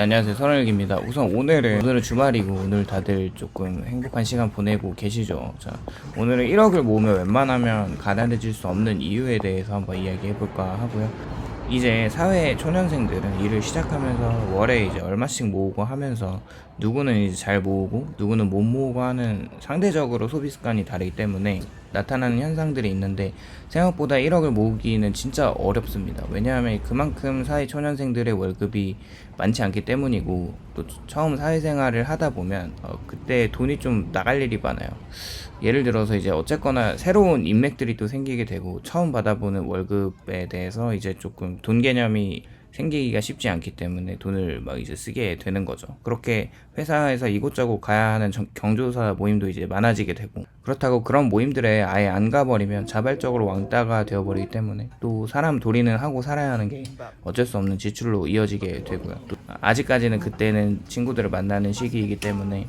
네, 안녕하세요. 설원일기입니다. 우선 오늘은 주말이고 오늘 다들 조금 행복한 시간 보내고 계시죠. 자, 오늘은 1억을 모으면 웬만하면 가난해질 수 없는 이유에 대해서 한번 이야기해볼까 하고요. 이제 사회 초년생들은 일을 시작하면서 월에 이제 얼마씩 모으고 하면서 누구는 이제 잘 모으고 누구는 못 모으고 하는 상대적으로 소비 습관이 다르기 때문에 나타나는 현상들이 있는데, 생각보다 1억을 모으기는 진짜 어렵습니다. 왜냐하면 그만큼 사회 초년생들의 월급이 많지 않기 때문이고, 또 처음 사회생활을 하다 보면 그때 돈이 좀 나갈 일이 많아요. 예를 들어서 이제 어쨌거나 새로운 인맥들이 또 생기게 되고, 처음 받아보는 월급에 대해서 이제 조금 돈 개념이 생기기가 쉽지 않기 때문에 돈을 막 이제 쓰게 되는 거죠. 그렇게 회사에서 이곳저곳 가야 하는 경조사 모임도 이제 많아지게 되고, 그렇다고 그런 모임들에 아예 안 가버리면 자발적으로 왕따가 되어버리기 때문에 또 사람 도리는 하고 살아야 하는 게 어쩔 수 없는 지출로 이어지게 되고요. 또 아직까지는 그때는 친구들을 만나는 시기이기 때문에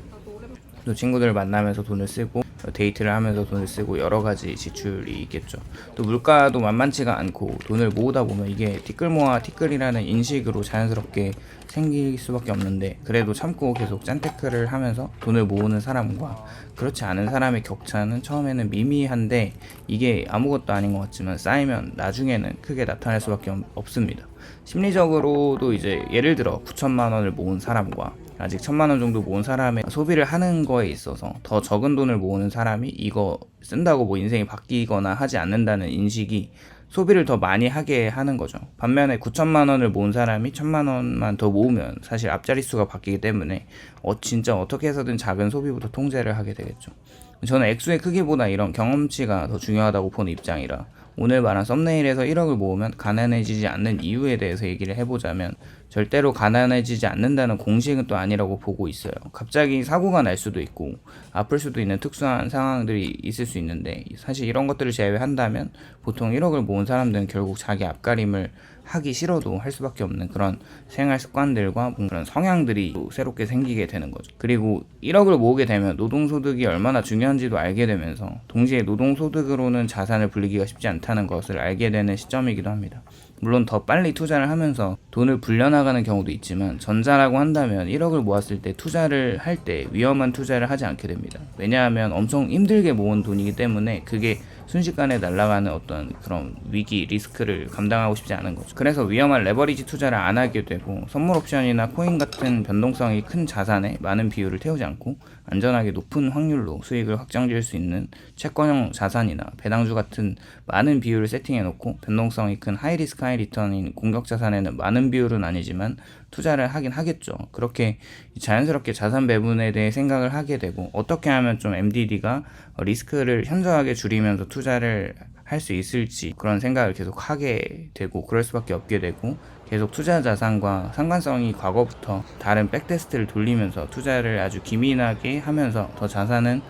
또 친구들을 만나면서 돈을 쓰고 데이트를 하면서 돈을 쓰고 여러 가지 지출이 있겠죠. 또 물가도 만만치가 않고 돈을 모으다 보면 이게 티끌 모아 티끌이라는 인식으로 자연스럽게 생길 수밖에 없는데, 그래도 참고 계속 짠테크를 하면서 돈을 모으는 사람과 그렇지 않은 사람의 격차는 처음에는 미미한데, 이게 아무것도 아닌 것 같지만 쌓이면 나중에는 크게 나타날 수밖에 없습니다. 심리적으로도 이제 예를 들어 9천만 원을 모은 사람과 아직 1,000만 원 정도 모은 사람의 소비를 하는 거에 있어서 더 적은 돈을 모으는 사람이 이거 쓴다고 뭐 인생이 바뀌거나 하지 않는다는 인식이 소비를 더 많이 하게 하는 거죠. 반면에 9천만 원을 모은 사람이 1,000만 원만 더 모으면 사실 앞자릿수가 바뀌기 때문에 진짜 어떻게 해서든 작은 소비부터 통제를 하게 되겠죠. 저는 액수의 크기보다 이런 경험치가 더 중요하다고 보는 입장이라, 오늘 말한 썸네일에서 1억을 모으면 가난해지지 않는 이유에 대해서 얘기를 해보자면, 절대로 가난해지지 않는다는 공식은 또 아니라고 보고 있어요. 갑자기 사고가 날 수도 있고 아플 수도 있는 특수한 상황들이 있을 수 있는데, 사실 이런 것들을 제외한다면 보통 1억을 모은 사람들은 결국 자기 앞가림을 하기 싫어도 할 수밖에 없는 그런 생활 습관들과 그런 성향들이 새롭게 생기게 되는 거죠. 그리고 1억을 모으게 되면 노동소득이 얼마나 중요한지도 알게 되면서, 동시에 노동소득으로는 자산을 불리기가 쉽지 않다는 것을 알게 되는 시점이기도 합니다. 물론 더 빨리 투자를 하면서 돈을 불려나가는 경우도 있지만, 전자라고 한다면 1억을 모았을 때 투자를 할 때 위험한 투자를 하지 않게 됩니다. 왜냐하면 엄청 힘들게 모은 돈이기 때문에 그게 순식간에 날아가는 어떤 그런 위기, 리스크를 감당하고 싶지 않은 거죠. 그래서 위험한 레버리지 투자를 안 하게 되고, 선물 옵션이나 코인 같은 변동성이 큰 자산에 많은 비율을 태우지 않고 안전하게 높은 확률로 수익을 확정지을 수 있는 채권형 자산이나 배당주 같은 많은 비율을 세팅해 놓고, 변동성이 큰 하이리스크 하이리턴인 공격 자산에는 많은 비율은 아니지만 투자를 하긴 하겠죠. 그렇게 자연스럽게 자산 배분에 대해 생각을 하게 되고, 어떻게 하면 좀 MDD가 리스크를 현저하게 줄이면서 투자를 할 수 있을지 그런 생각을 계속 하게 되고, 그럴 수밖에 없게 되고, 계속 투자 자산과 상관성이 과거부터 다른 백테스트를 돌리면서 투자를 아주 기민하게 하면서 더 자산은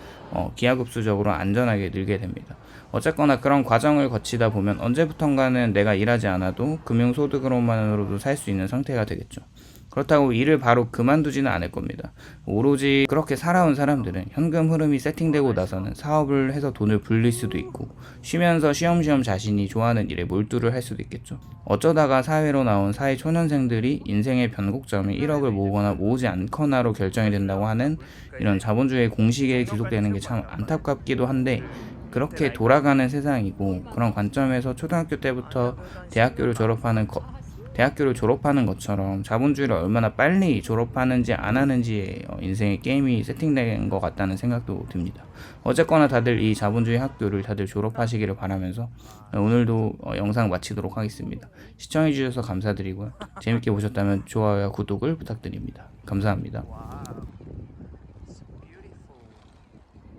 기하급수적으로 안전하게 늘게 됩니다. 어쨌거나 그런 과정을 거치다 보면 언제부턴가는 내가 일하지 않아도 금융소득으로만으로도 살 수 있는 상태가 되겠죠. 그렇다고 일을 바로 그만두지는 않을 겁니다. 오로지 그렇게 살아온 사람들은 현금 흐름이 세팅되고 나서는 사업을 해서 돈을 불릴 수도 있고, 쉬면서 쉬엄쉬엄 자신이 좋아하는 일에 몰두를 할 수도 있겠죠. 어쩌다가 사회로 나온 사회 초년생들이 인생의 변곡점이 1억을 모으거나 모으지 않거나로 결정이 된다고 하는 이런 자본주의 공식에 기속되는 게 참 안타깝기도 한데, 그렇게 돌아가는 세상이고, 그런 관점에서 초등학교 때부터 대학교를 졸업하는 것처럼 자본주의를 얼마나 빨리 졸업하는지 안 하는지에 인생의 게임이 세팅된 것 같다는 생각도 듭니다. 어쨌거나 다들 이 자본주의 학교를 다들 졸업하시기를 바라면서 오늘도 영상 마치도록 하겠습니다. 시청해주셔서 감사드리고요. 재밌게 보셨다면 좋아요와 구독을 부탁드립니다. 감사합니다.